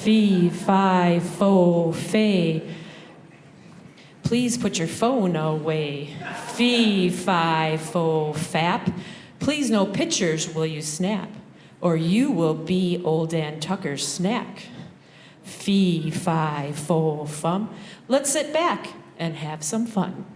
Fee, fi, fo, fe. Please put your phone away. Fee, fi, fo, fap. Please no pictures will you snap, or you will be old Dan Tucker's snack. Fee, fi, fo, fum. Let's sit back and have some fun.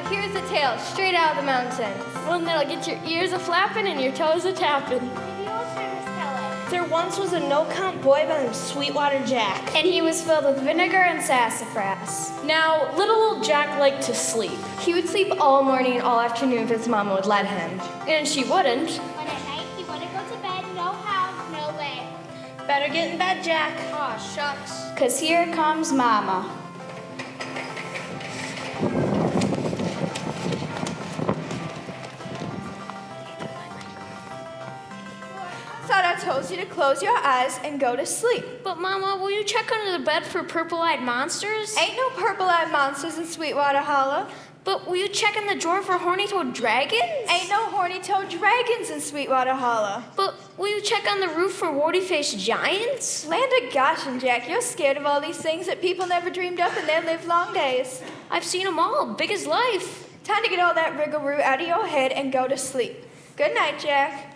Here's the tale, straight out of the mountains. One that'll get your ears a-flapping and your toes a-tapping. The old timers tell it. There once was a no-count boy by the name of Sweetwater Jack. And he was filled with vinegar and sassafras. Now, little old Jack liked to sleep. He would sleep all morning and all afternoon if his mama would let him. And she wouldn't. But at night, he wouldn't go to bed. No how, no way. Better get in bed, Jack. Aw, shucks. 'Cause here comes Mama. Thought I told you to close your eyes and go to sleep. But Mama, will you check under the bed for purple-eyed monsters? Ain't no purple-eyed monsters in Sweetwater Hollow. But will you check in the drawer for horny-toed dragons? Ain't no horny-toed dragons in Sweetwater Hollow. But will you check on the roof for warty-faced giants? Land of gosh and Jack, you're scared of all these things that people never dreamed up in their livelong days. I've seen them all, big as life. Time to get all that rigmarole out of your head and go to sleep. Good night, Jack.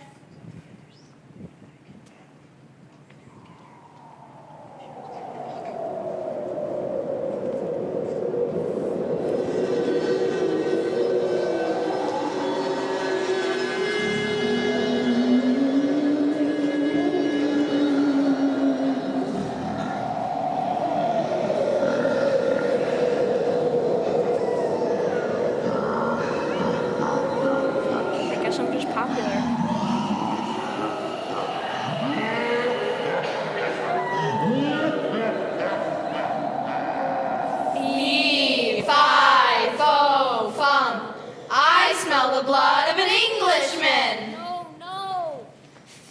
I'm just popular. Fee, fi, fo, fum. I smell the blood of an Englishman. No.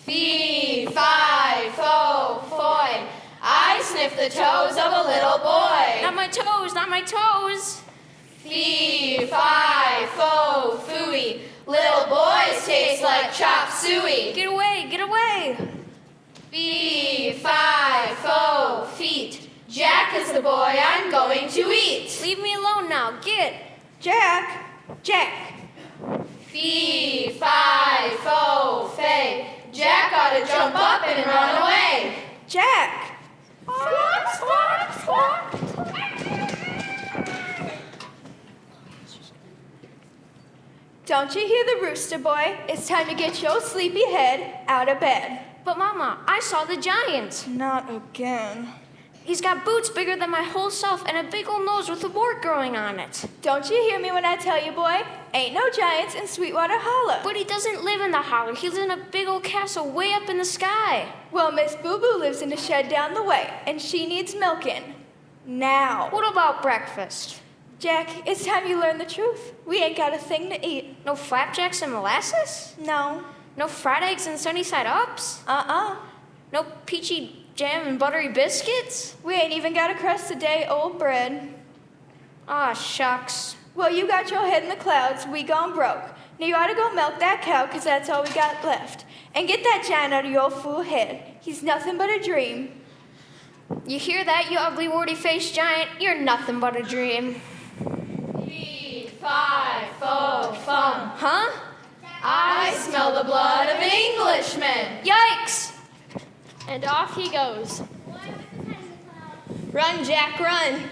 Fee, fi, fo, foy. I sniff the toes of a little boy. Not my toes. Fee, fi, fo, fooey. Little boys taste like chop suey. Get away. Fee, fi, fo, feet. Jack is the boy I'm going to eat. Leave me alone now, get. Jack. Fee, fi, fo, fey. Jack ought to jump up and run away. Jack. Squawk, squawk, squawk. Don't you hear the rooster boy? It's time to get your sleepy head out of bed. But Mama, I saw the giant. Not again. He's got boots bigger than my whole self and a big old nose with a wart growing on it. Don't you hear me when I tell you, boy? Ain't no giants in Sweetwater Hollow. But he doesn't live in the holler. He lives in a big old castle way up in the sky. Well, Miss Boo Boo lives in the shed down the way, and she needs milking. Now. What about breakfast? Jack, it's time you learn the truth. We ain't got a thing to eat. No flapjacks and molasses? No. No fried eggs and sunny side ups? No peachy jam and buttery biscuits? We ain't even got a crust of day-old bread. Aw, shucks. Well, you got your head in the clouds. We gone broke. Now you ought to go milk that cow, 'cause that's all we got left. And get that giant out of your fool head. He's nothing but a dream. You hear that, you ugly warty-faced giant? You're nothing but a dream. Fee, fi, fo, fum. Huh? I smell the blood of an Englishman. Yikes! And off he goes. Run, Jack, run.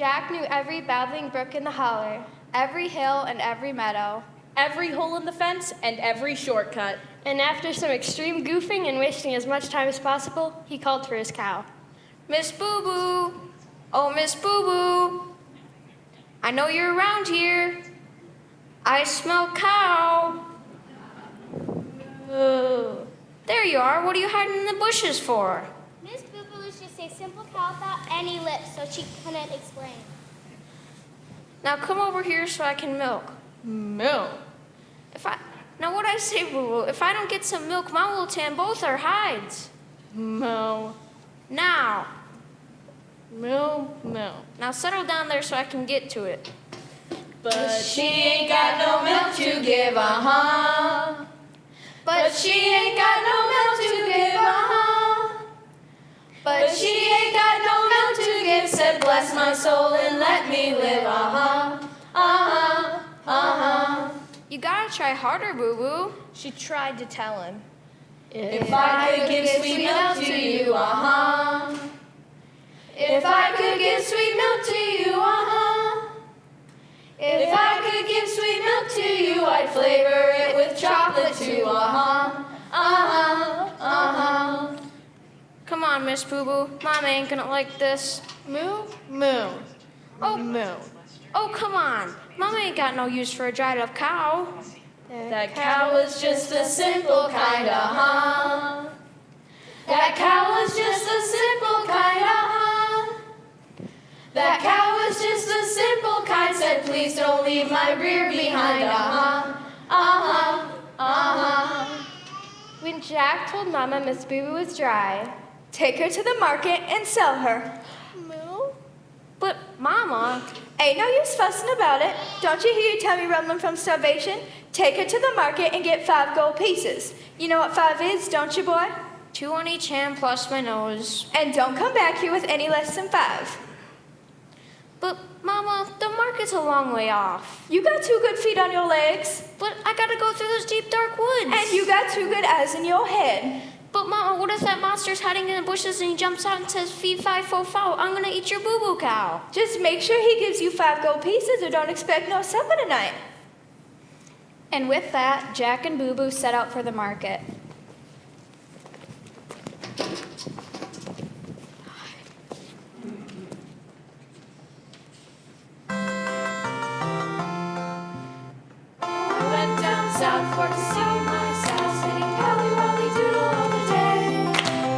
Jack knew every babbling brook in the holler, every hill and every meadow, every hole in the fence and every shortcut. And after some extreme goofing and wasting as much time as possible, he called for his cow. Miss Boo Boo! Oh, Miss Boo Boo! I know you're around here. I smell cow. Moo. There you are. What are you hiding in the bushes for? Miss Boo Boo is just a simple cow without any lips, so she couldn't explain. Now come over here so I can milk. Milk. Now what I say, Boo Boo? If I don't get some milk, Mom will tan both our hides. Moo. Now. Moo. Moo. Now settle down there so I can get to it. But she ain't got no milk to give, uh-huh. But she ain't got no milk to give, uh-huh. But she ain't got no milk to give, said bless my soul and let me live, uh-huh. Uh-huh, uh-huh. You gotta try harder, Boo Boo. She tried to tell him. If I could give sweet milk to you, uh-huh. If I could give sweet milk to you, uh-huh. If I could give sweet milk to you, I'd flavor it with chocolate too, uh-huh. Uh-huh, uh-huh. Come on, Miss Boo Boo. Mom ain't gonna like this. Moo. Moo. Oh, Moo. oh, come on. Mom ain't got no use for a dried up cow. That cow was just a simple kind, uh-huh. That cow was just a simple kind, uh-huh. That cow was just a simple kind, said please don't leave my rear behind, uh-huh. Uh-huh, uh-huh. When Jack told Mama Miss Boo Boo was dry, take her to the market and sell her. Moo? But, Mama, Ain't no use fussing about it. Don't you hear your tummy rumbling from starvation? Take her to the market and get 5 gold pieces. You know what 5 is, don't you, boy? 2 on each hand plus my nose. And don't come back here with any less than 5. But, Mama, the market's a long way off. You got 2 good feet on your legs. But I gotta go through those deep, dark woods. And you got 2 good eyes in your head. But, Mama, what if that monster's hiding in the bushes and he jumps out and says, fee, fi, fo, fow, I'm gonna eat your boo-boo cow? Just make sure he gives you 5 gold pieces or don't expect no supper tonight. And with that, Jack and Boo Boo set out for the market. I went down south for to see my Sal, singing Pally Wally Doodle all the day.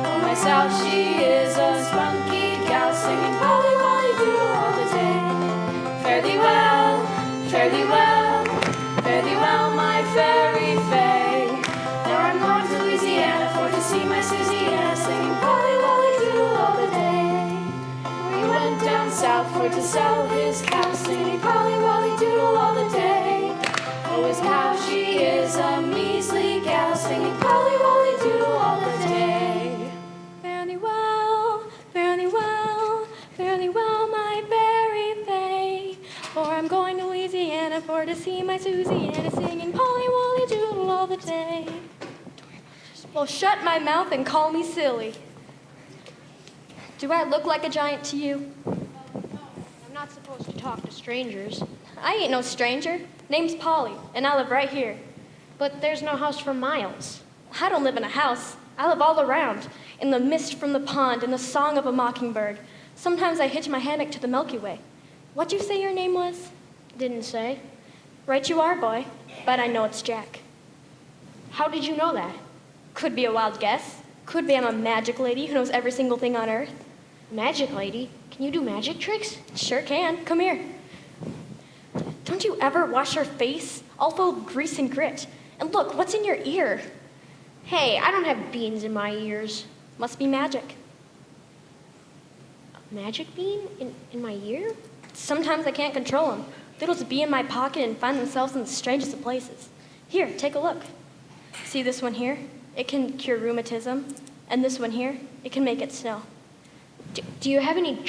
Oh, my Sal, she is a spunky gal, singing Pally Wally Doodle all the day. Fare thee well, fare thee well, fare thee well, my fairy fay. Now I'm going to Louisiana for to see my Susiana, singing Pally Wally Doodle all the day. We went down south for to sell his cow, singing Pally Wally Doodle all the day. Oh, his cow, she is a measly gal, singing Polly Wolly Doodle all the day. Fare thee well, fare thee well, fare thee well, my berry fay. For I'm going to Louisiana for to see my Susiana singing Polly Wolly Doodle all the day. Well, shut my mouth and call me silly. Do I look like a giant to you? I'm not supposed to talk to strangers. I ain't no stranger. Name's Polly, and I live right here. But there's no house for miles. I don't live in a house. I live all around, in the mist from the pond and the song of a mockingbird. Sometimes I hitch my hammock to the Milky Way. What'd you say your name was? Didn't say. Right you are, boy. But I know it's Jack. How did you know that? Could be a wild guess. Could be I'm a magic lady who knows every single thing on earth. Magic lady? Can you do magic tricks? Sure can. Come here. Don't you ever wash your face? All full of grease and grit. And look, what's in your ear? Hey, I don't have beans in my ears. Must be magic. A magic bean in my ear? Sometimes I can't control them. They'll just be in my pocket and find themselves in the strangest of places. Here, take a look. See this one here? It can cure rheumatism. And this one here, it can make it snow. Do you have any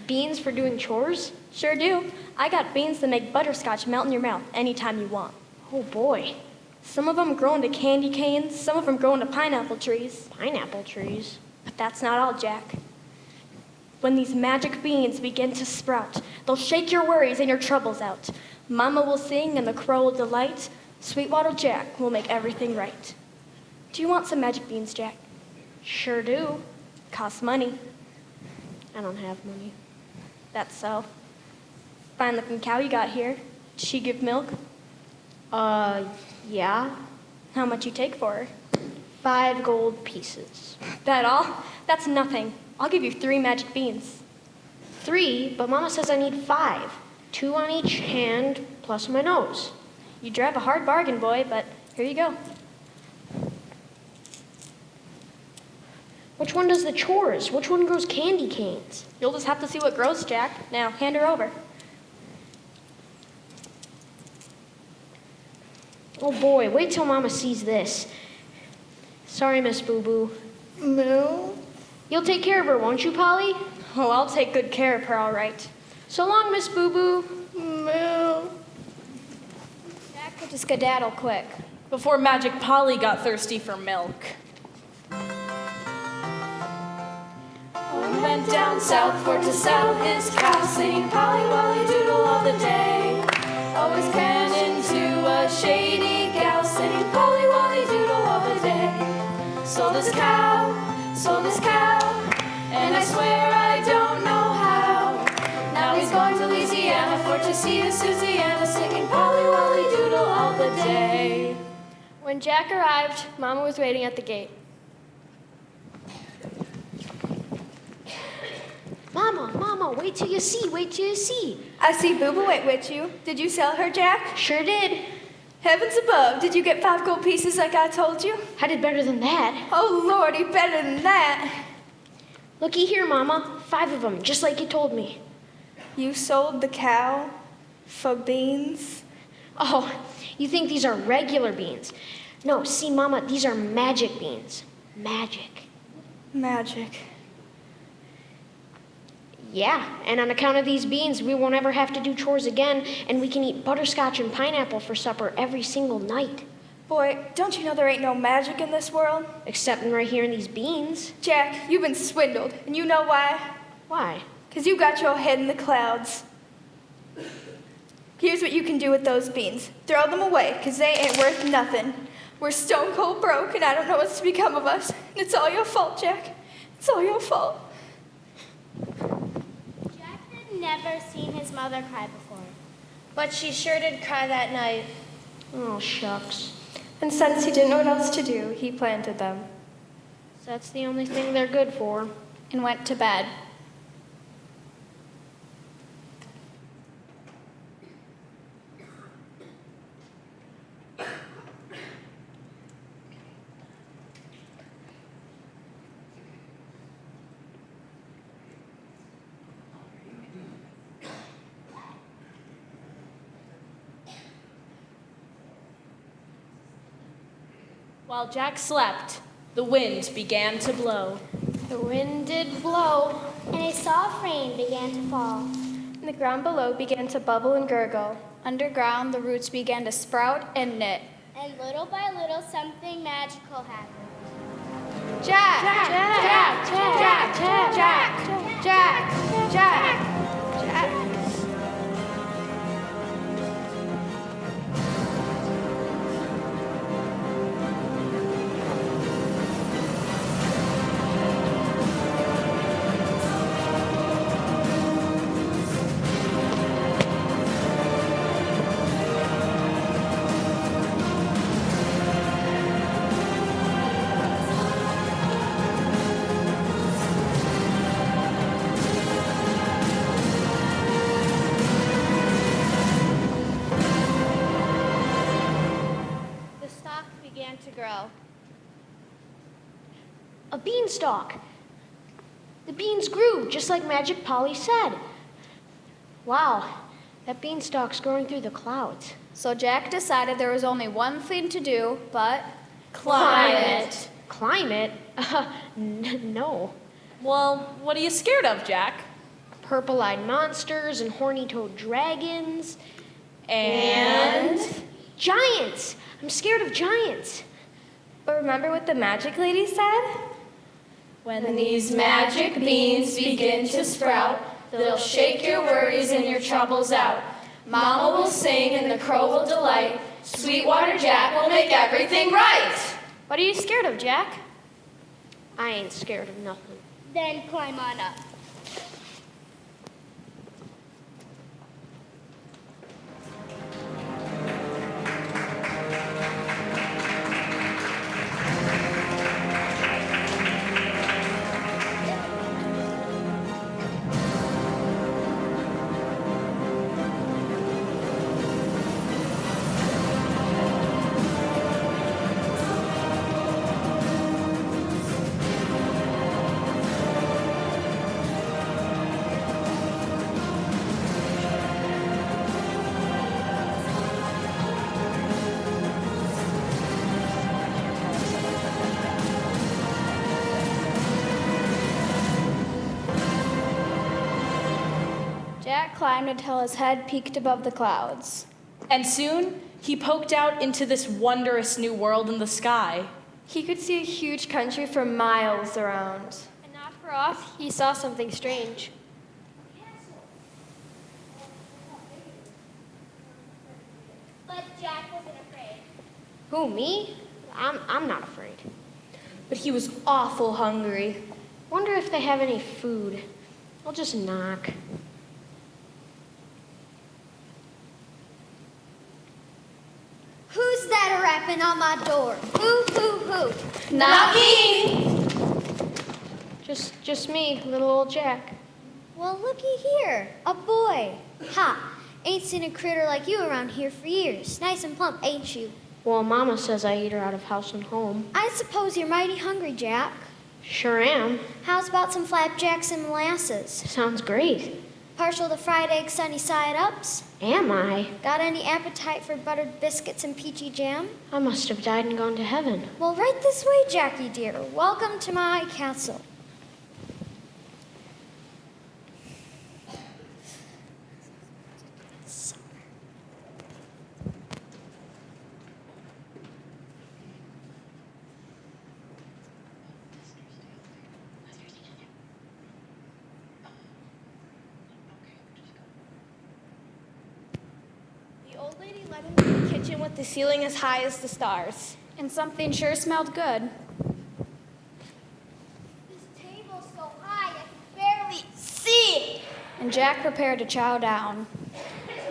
beans for doing chores? Sure do. I got beans that make butterscotch melt in your mouth anytime you want. Oh boy. Some of them grow into candy canes, some of them grow into pineapple trees. Pineapple trees? But that's not all, Jack. When these magic beans begin to sprout, they'll shake your worries and your troubles out. Mama will sing and the crow will delight. Sweetwater Jack will make everything right. Do you want some magic beans, Jack? Sure do. Costs money. I don't have money. That's so. Fine looking cow you got here. Does she give milk? Yeah. How much you take for her? 5 gold pieces. That all? That's nothing. I'll give you 3 magic beans. 3, but Mama says I need 5. 2 on each hand, plus my nose. You drive a hard bargain, boy, but here you go. Which one does the chores? Which one grows candy canes? You'll just have to see what grows, Jack. Now, hand her over. Oh boy, wait till Mama sees this. Sorry, Miss Boo Boo. Moo. You'll take care of her, won't you, Polly? Oh, I'll take good care of her, all right. So long, Miss Boo Boo. Moo. Jack had to skedaddle quick. Before Magic Polly got thirsty for milk. He went down south for to sell his cow, singing Polly Wolly Doodle all the day. Always ran into a shady gal, singing Polly Wolly Doodle all the day. Sold his cow, and I swear I don't know how. Now he's going to Louisiana for to see his Susiana, singing Polly Wolly Doodle all the day. When Jack arrived, Mama was waiting at the gate. Mama, wait till you see. I see Boo Boo went with you. Did you sell her, Jack? Sure did. Heavens above, did you get 5 gold pieces like I told you? I did better than that. Oh, Lordy, better than that. Looky here, Mama. 5 of them, just like you told me. You sold the cow for beans? Oh, you think these are regular beans? No, see, Mama, these are magic beans. Magic. Magic. Yeah, and on account of these beans, we won't ever have to do chores again, and we can eat butterscotch and pineapple for supper every single night. Boy, don't you know there ain't no magic in this world? Except right here in these beans. Jack, you've been swindled, and you know why? Why? 'Cause you got your head in the clouds. Here's what you can do with those beans. Throw them away, 'cause they ain't worth nothing. We're stone cold broke, and I don't know what's to become of us. And it's all your fault, Jack. It's all your fault. Jack had never seen his mother cry before. But she sure did cry that night. Oh, shucks. And since he didn't know what else to do, he planted them. So that's the only thing they're good for. And went to bed. While Jack slept, the wind began to blow. The wind did blow. And a soft rain began to fall. And the ground below began to bubble and gurgle. Underground, the roots began to sprout and knit. And little by little, something magical happened. Jack! Jack! Jack! Jack! Jack! Jack! Jack! Jack! Jack! To grow. A beanstalk. The beans grew, just like Magic Polly said. Wow, that beanstalk's growing through the clouds. So Jack decided there was only one thing to do, but Climb it. Climate? No. Well, what are you scared of, Jack? Purple-eyed monsters and horny-toed dragons. And? Giants! I'm scared of giants. But remember what the magic lady said? When these magic beans begin to sprout, they'll shake your worries and your troubles out. Mama will sing and the crow will delight. Sweetwater Jack will make everything right. What are you scared of, Jack? I ain't scared of nothing. Then climb on up. Jack climbed until his head peaked above the clouds. And soon, he poked out into this wondrous new world in the sky. He could see a huge country for miles around. And not far off, he saw something strange. But Jack wasn't afraid. Who, me? I'm not afraid. But he was awful hungry. Wonder if they have any food. I'll just knock. Who's that rapping on my door? Who? Not me! Just me, little old Jack. Well, looky here. A boy. Ha. Ain't seen a critter like you around here for years. Nice and plump, ain't you? Well, Mama says I eat her out of house and home. I suppose you're mighty hungry, Jack. Sure am. How's about some flapjacks and molasses? Sounds great. Partial to fried egg sunny side ups? Am I? Got any appetite for buttered biscuits and peachy jam? I must have died and gone to heaven. Well, right this way, Jackie dear. Welcome to my castle. The old lady led him to the kitchen with the ceiling as high as the stars. And something sure smelled good. This table's so high I can barely see. And Jack prepared to chow down.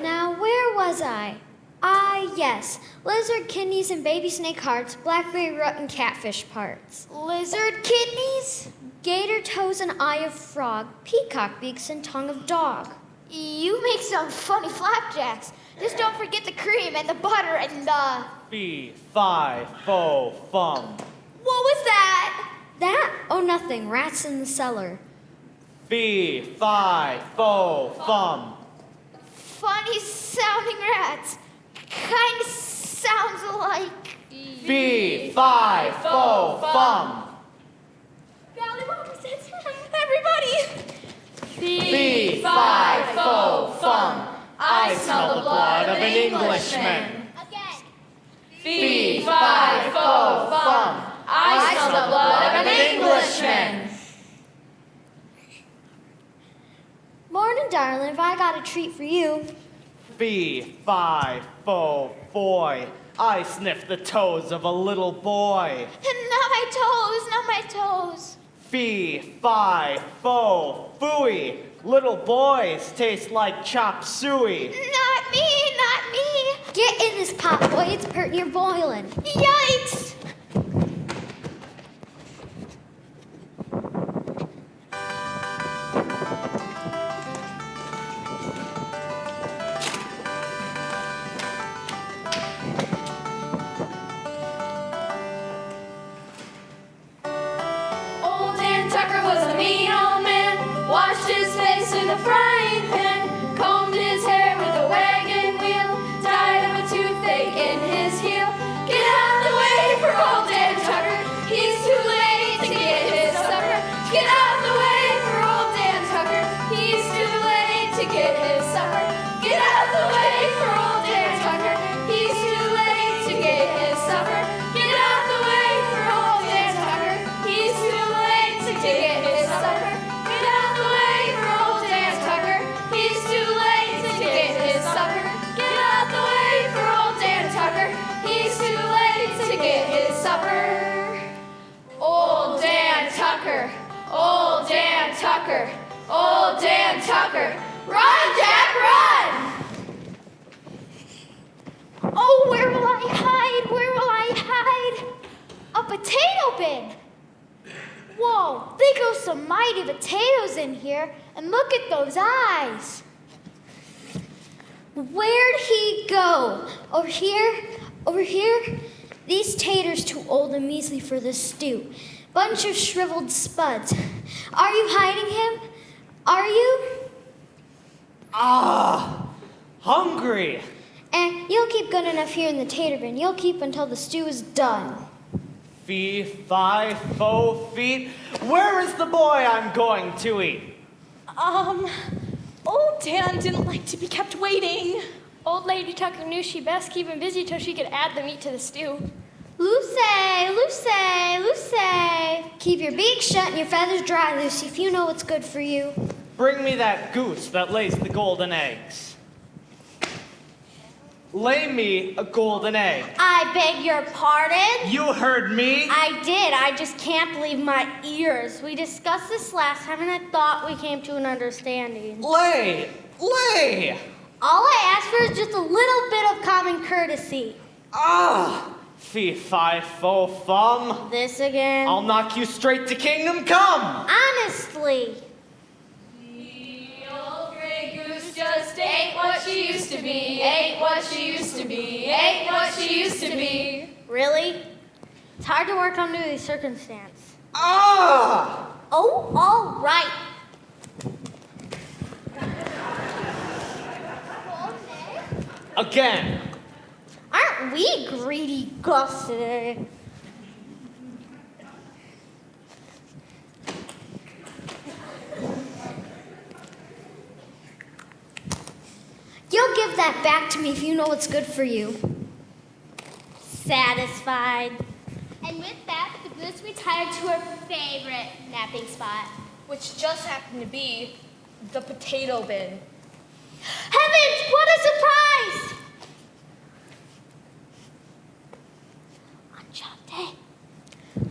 Now, where was I? Ah, yes. Lizard kidneys and baby snake hearts, blackberry root and catfish parts. Lizard kidneys? Gator toes and eye of frog, peacock beaks and tongue of dog. You make some funny flapjacks. Just don't forget the cream and the butter and the... Fee, fi, fo, fum. What was that? That? Oh, nothing. Rats in the cellar. Fee, fi, fo, fum. Funny sounding rats. Kind of sounds like... Fee, fi, fo, fum. Golly, what was that? Everybody! Fee, fi, fo, fum. I smell the blood of an Englishman. Again. Fee, fi, fo, fum. I smell the blood of an Englishman. Morning, darling. Have I got a treat for you? Fee, fi, fo, boy. I sniff the toes of a little boy. Not my toes. Fee, fi, fo, fooey. Little boys taste like chop suey. Not me. Get in this pot, boy. It's pert near boiling. Yikes! Old Dan Tucker was a mean old man. Washed his face in a frying pan. Combed his hair with a wagon wheel. Died of a toothache in his heel. Get out of the way for old Dan Tucker. He's too late to get his supper. Get out of the way for old Dan Tucker. He's too late to get his supper. Get out of the way for old Dan Tucker. He's too late to get his supper. Get out of the way for old Dan Tucker. He's too late to get old Dan Tucker. Run, Jack, run! Oh, where will I hide? Where will I hide? A potato bin. Whoa, they grow some mighty potatoes in here. And look at those eyes. Where'd he go? Over here? Over here? These taters too old and measly for this stew. Bunch of shriveled spuds. Are you hiding him? Are you? Ah, hungry. And you'll keep good enough here in the tater bin. You'll keep until the stew is done. Fee, fi, fo, feet. Where is the boy I'm going to eat? Old Dan didn't like to be kept waiting. Old Lady Tucker knew she best keep him busy till she could add the meat to the stew. Lucy, Lucy, Lucy. Keep your beak shut and your feathers dry, Lucy, if you know what's good for you. Bring me that goose that lays the golden eggs. Lay me a golden egg. I beg your pardon? You heard me. I did. I just can't believe my ears. We discussed this last time and I thought we came to an understanding. Lay. All I asked for is just a little bit of common courtesy. Ah, fee, fi, fo, fum. This again? I'll knock you straight to kingdom come. Honestly. The old gray goose just ain't what she used to be, ain't what she used to be, ain't what she used to be. Really? It's hard to work under these circumstances. Ah! Oh, all right. Again. Aren't we greedy Gus today? You'll give that back to me if you know what's good for you. Satisfied. And with that, the goose retired to her favorite napping spot. Which just happened to be the potato bin. Heavens, what a surprise! On job day.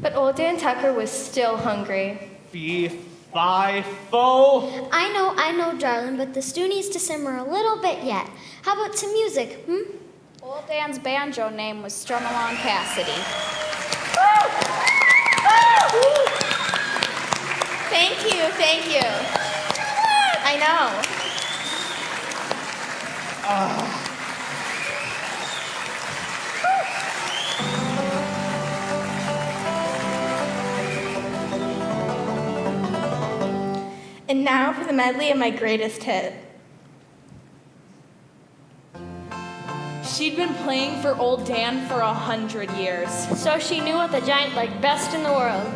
But old Dan Tucker was still hungry. Fee, fi, fo. I know, darling, but the stew needs to simmer a little bit yet. How about some music, Old Dan's banjo name was Strum Along Cassidy. Thank you. I know. And now for the medley of my greatest hit. She'd been playing for old Dan for 100 years. So she knew what the giant liked best in the world.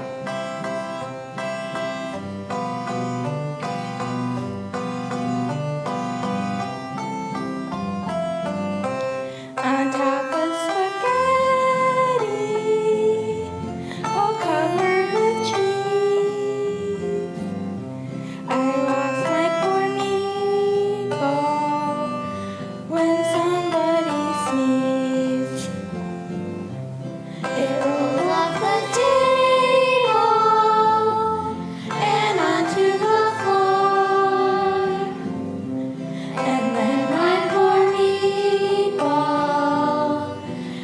On top of spaghetti, all covered with cheese, I lost my poor meatball when somebody sneezed. It rolled off the table and onto the floor, and then my poor meatball,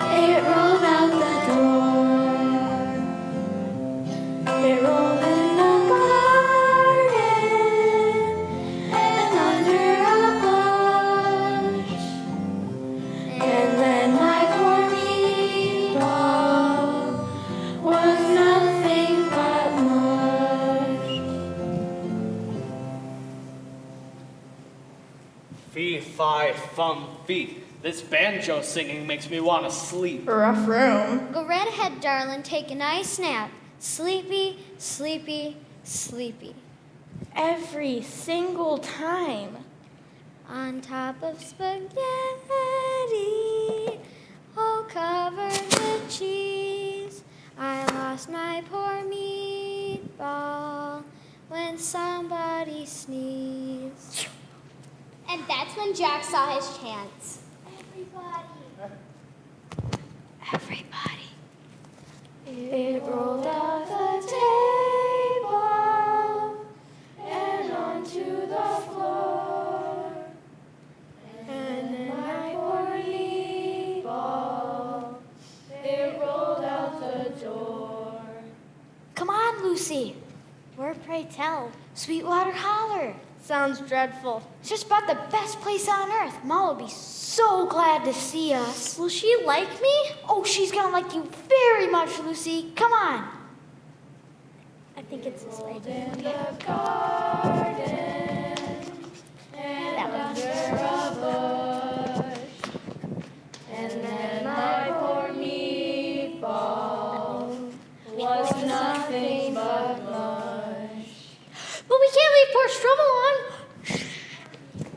it rolled out the door. It rolled in the garden and under a bush, and then my poor meatball was nothing but mush. Fee, fi, fum, feet. This banjo singing makes me want to sleep. Rough room. Go right ahead, darling. Take a nice nap. Sleepy, sleepy, sleepy. Every single time. On top of spaghetti, all covered with cheese. I lost my poor meatball when somebody sneezed. And that's when Jack saw his chance. Everybody. It rolled off the table and onto tell. Sweetwater Holler. Sounds dreadful. It's just about the best place on earth. Mom will be so glad to see us. Will she like me? Oh, she's gonna like you very much, Lucy. Come on. I think it's this way. In the garden and under a bush, and then my poor meatball was nothing but mush. But we can't leave poor Strummel on.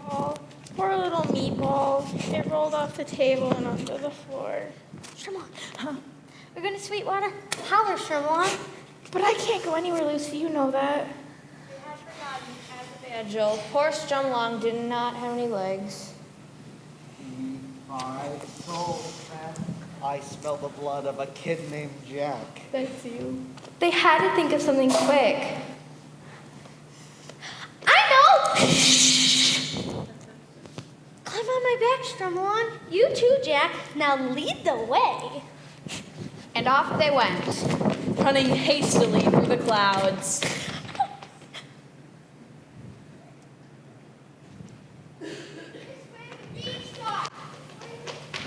Oh, poor little meatball. It rolled off the table and onto the floor. Strummel, we're going to Sweetwater. Holler, Strummel. But I can't go anywhere, Lucy. You know that. Joe, poor Strumlong did not have any legs. I smell the blood of a kid named Jack. That's you. They had to think of something quick. I know! Climb on my back, Strummel. You too, Jack. Now lead the way. And off they went, running hastily through the clouds.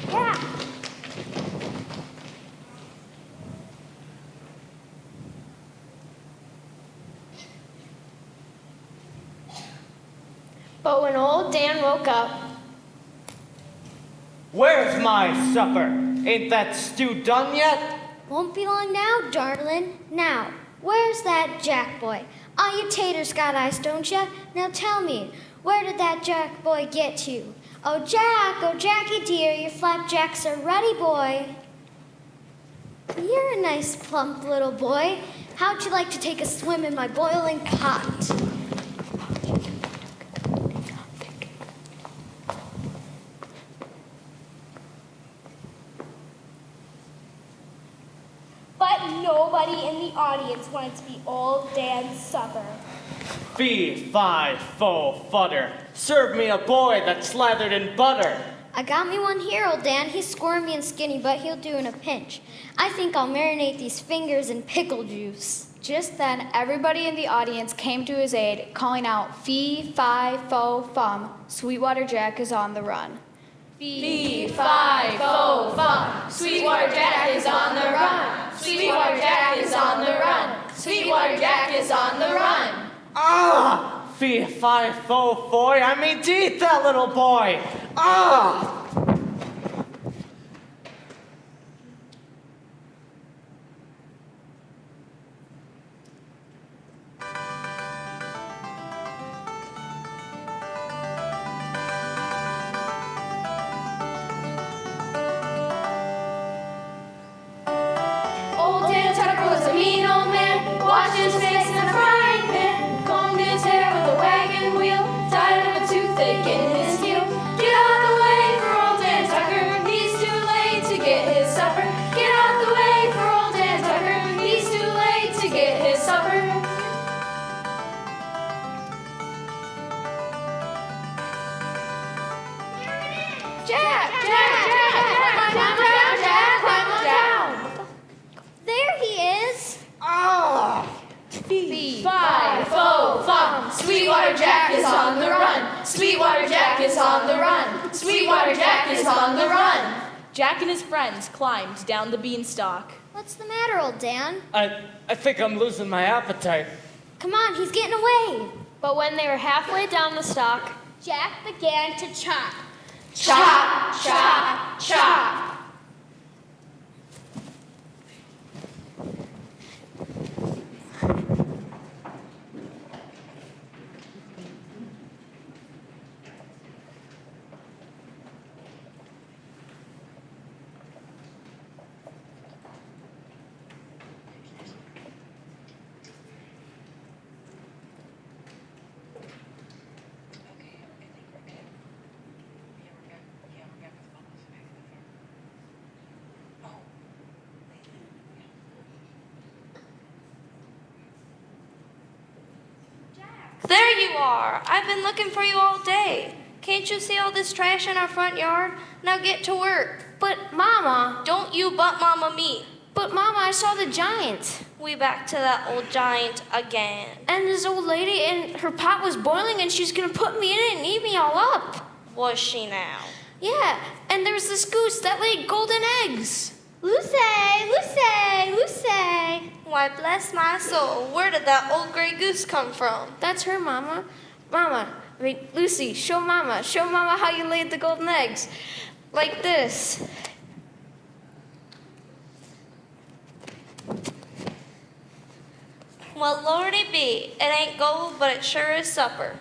Yeah. But when old Dan woke up, Where's my supper? Ain't that stew done yet? Won't be long now, darling. Now, where's that Jack boy? All you taters got eyes, don't ya? Now tell me, where did that Jack boy get to? Oh, Jackie dear, your flapjacks are ready, boy. You're a nice plump little boy. How'd you like to take a swim in my boiling pot? But nobody in the audience wanted to be old Dan's supper. Fee, fi, fo, fudder. Serve me a boy that's slathered in butter. I got me one here, old Dan. He's squirmy and skinny, but he'll do in a pinch. I think I'll marinate these fingers in pickle juice. Just then, everybody in the audience came to his aid, calling out, "Fee, fi, fo, fum, Sweetwater Jack is on the run." Fee, fi, fo, fum. Sweetwater Jack is on the run. Sweetwater Jack is on the run. Sweetwater Jack is on the run. Ah! Fee, fi, fo, foy. I mean to eat that little boy. Ah! Old Dan Tucker was a mean old man. Washed his face in a frying pan. Combed his hair with a wagon wheel. Tied up a toothache in his heel. Get out the way for old Dan Tucker. He's too late to get his supper. Get out the way for old Dan Tucker. He's too late to get his supper. Jack! Jack! Jack! Climb on down, Jack! Climb on down! There he is. Ah! Fee, fi, fo, fum. Sweetwater Jack is on the run. Sweetwater Jack is on the run. Sweetwater Jack is on the run. Jack and his friends climbed down the beanstalk. What's the matter, old Dan? I think I'm losing my appetite. Come on, he's getting away. but when they were halfway down the stalk, Jack began to chop. Chop, chop, chop. there you are. I've been looking for you all day. Can't you see all this trash in our front yard? Now get to work. But Mama, don't you butt Mama me. But Mama, I saw the giant. We back to that old giant again. And this old lady, and her pot was boiling, and she's gonna put me in it and eat me all up. Was she now? Yeah, and there's this goose that laid golden eggs. Lucy, Lucy, Lucy. Why, bless my soul, where did that old gray goose come from? That's her, Mama. Lucy, show Mama how you laid the golden eggs. Like this. Well, Lordy be, it ain't gold, but it sure is supper.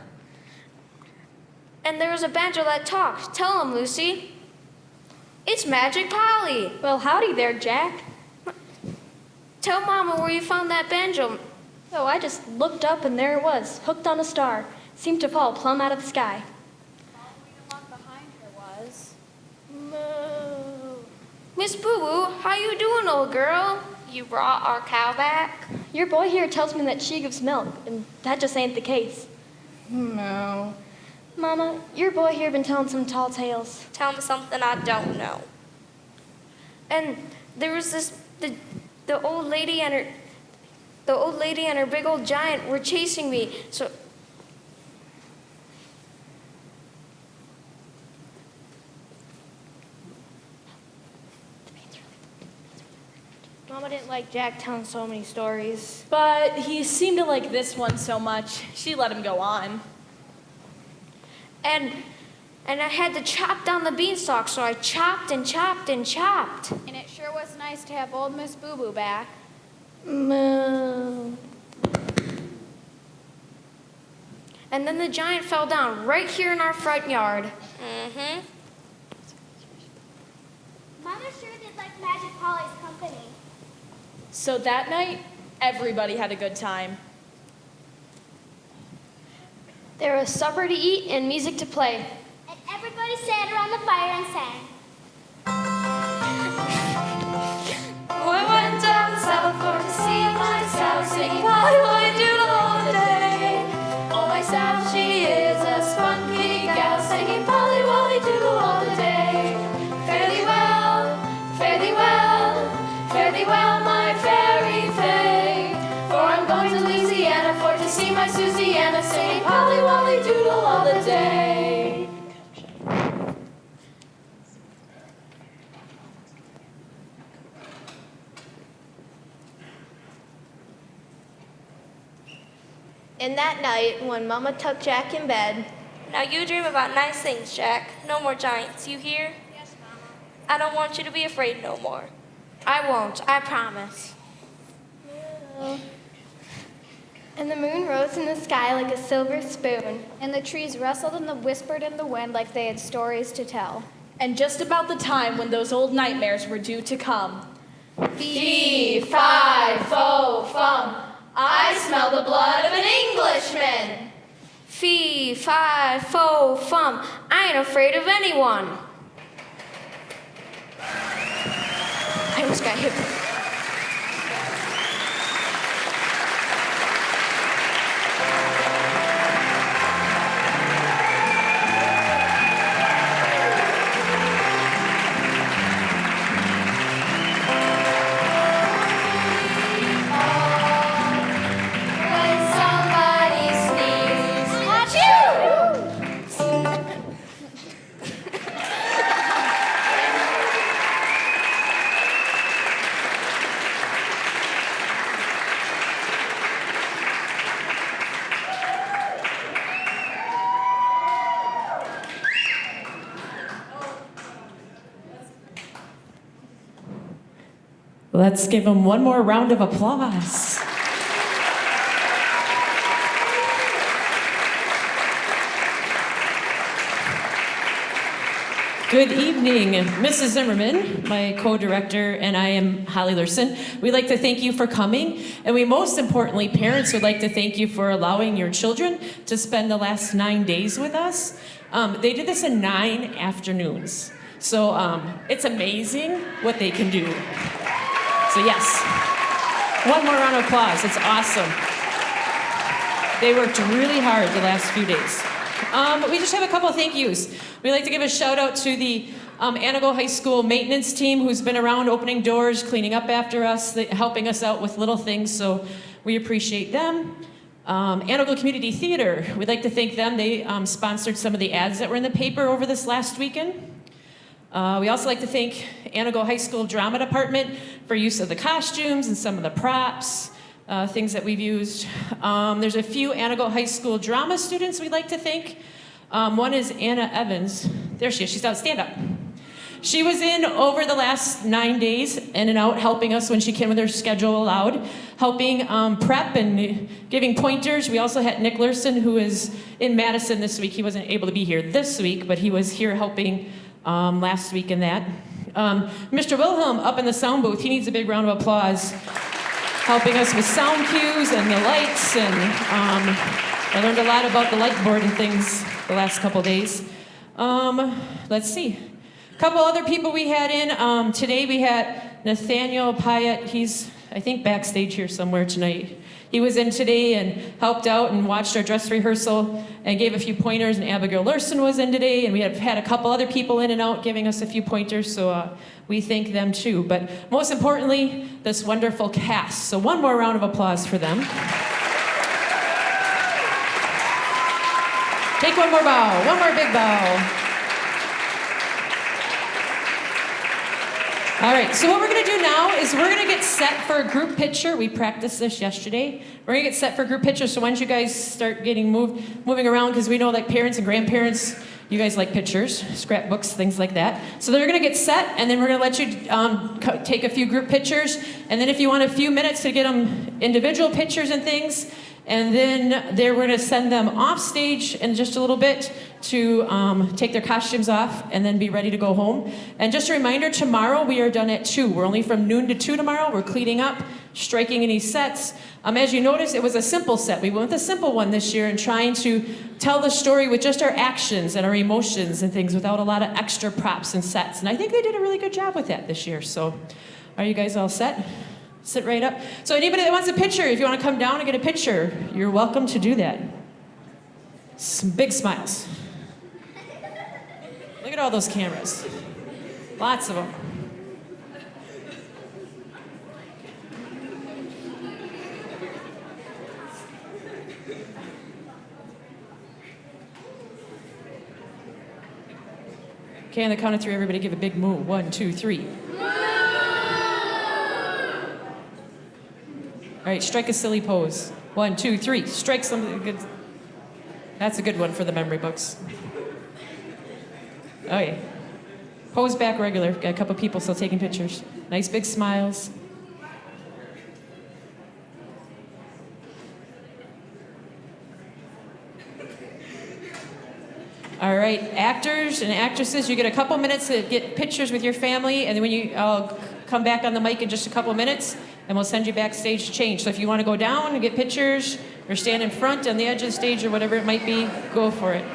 And there was a banjo that talked. Tell him, Lucy. It's Magic Polly. Well, howdy there, Jack. Tell Mama where you found that banjo. Oh, I just looked up and there it was, hooked on a star. Seemed to fall plumb out of the sky. Miss Boo Boo, how you doing, old girl? You brought our cow back? Your boy here tells me that she gives milk, and that just ain't the case. No. Mama, your boy here been telling some tall tales. Tell me something I don't know. And there was the old lady and her big old giant were chasing me. So Mama didn't like Jack telling so many stories. But he seemed to like this one so much, she let him go on. And I had to chop down the beanstalk, so I chopped and chopped and chopped. And it sure was nice to have old Miss Boo Boo back. Moo. And then the giant fell down right here in our front yard. Mm-hmm. Mama sure did like Magic Polly's company. So that night, everybody had a good time. There was supper to eat and music to play. And everybody sat around the fire and sang. I went down south for to see my South, singing Polly, Polly, Doodle all the day. Oh, my South, she is a spunky gal, singing Polly, Polly, Doodle all the day. Fare thee well, fare thee well, fare thee well, my fairy fay. For I'm going to Louisiana for to see my Susiana, singing Polly, Polly, Doodle all the day. And that night, when Mama tucked Jack in bed, Now you dream about nice things, Jack. No more giants, you hear? Yes, Mama. I don't want you to be afraid no more. I won't, I promise. And the moon rose in the sky like a silver spoon. And the trees rustled and whispered in the wind like they had stories to tell. And just about the time when those old nightmares were due to come. Fee, fi, fo, fum. I smell the blood of an Englishman. Fee, fi, fo, fum. I ain't afraid of anyone. I almost got hit. When somebody sneezes, achoo! Let's give him one more round of applause. Good evening, Mrs. Zimmerman, my co-director, and I am Holly Lerson. We'd like to thank you for coming, and we most importantly, parents would like to thank you for allowing your children to spend the last 9 days with us. They did this in 9 afternoons, so it's amazing what they can do. So yes, one more round of applause, it's awesome. They worked really hard the last few days. We just have a couple of thank yous. We'd like to give a shout out to the Antigo High School maintenance team who's been around opening doors, cleaning up after us, helping us out with little things, so we appreciate them. Antigo Community Theater, we'd like to thank them. They sponsored some of the ads that were in the paper over this last weekend. We also like to thank Antigo High School Drama Department for use of the costumes and some of the props, things that we've used. There's a few Antigo High School drama students we'd like to thank. One is Anna Evans. There she is. She's out. Stand up. She was in over the last 9 days, in and out, helping us when she can with her schedule allowed, helping prep and giving pointers. We also had Nick Lerson, who is in Madison this week. He wasn't able to be here this week, but he was here helping last week in that. Mr. Wilhelm up in the sound booth, he needs a big round of applause, helping us with sound cues and the lights, and I learned a lot about the light board and things the last couple days. Let's see. A couple other people we had in. Today we had Nathaniel Pyatt. He's, I think, backstage here somewhere tonight. He was in today and helped out and watched our dress rehearsal and gave a few pointers, and Abigail Lerson was in today, and we have had a couple other people in and out giving us a few pointers, so we thank them too. But most importantly, this wonderful cast. So one more round of applause for them. Take one more bow, one more big bow. All right, so what we're gonna do now is we're gonna get set for a group picture. We practiced this yesterday. We're gonna get set for a group picture, so why don't you guys start getting moving around, because we know like parents and grandparents, you guys like pictures, scrapbooks, things like that. So they're gonna get set, and then we're gonna let you take a few group pictures, and then if you want a few minutes to get them individual pictures and things, and then we're going to send them off stage in just a little bit to take their costumes off and then be ready to go home. And just a reminder, tomorrow we are done at 2. We're only from noon to 2 tomorrow. We're cleaning up, striking any sets. As you notice, it was a simple set. We went with a simple one this year and trying to tell the story with just our actions and our emotions and things without a lot of extra props and sets. And I think they did a really good job with that this year. So are you guys all set? Sit right up. So anybody that wants a picture, if you want to come down and get a picture, you're welcome to do that. Some big smiles. Look at all those cameras. Lots of them. Okay, on the count of 3, everybody give a big moo. 1, 2, 3. All right, strike a silly pose. 1, 2, 3. Strike something good. That's a good one for the memory books. Oh yeah. Pose back regular. Got a couple people still taking pictures. Nice big smiles. All right, actors and actresses, you get a couple minutes to get pictures with your family, and then I'll come back on the mic in just a couple minutes, and we'll send you backstage to change. So if you want to go down and get pictures, or stand in front on the edge of the stage, or whatever it might be, go for it.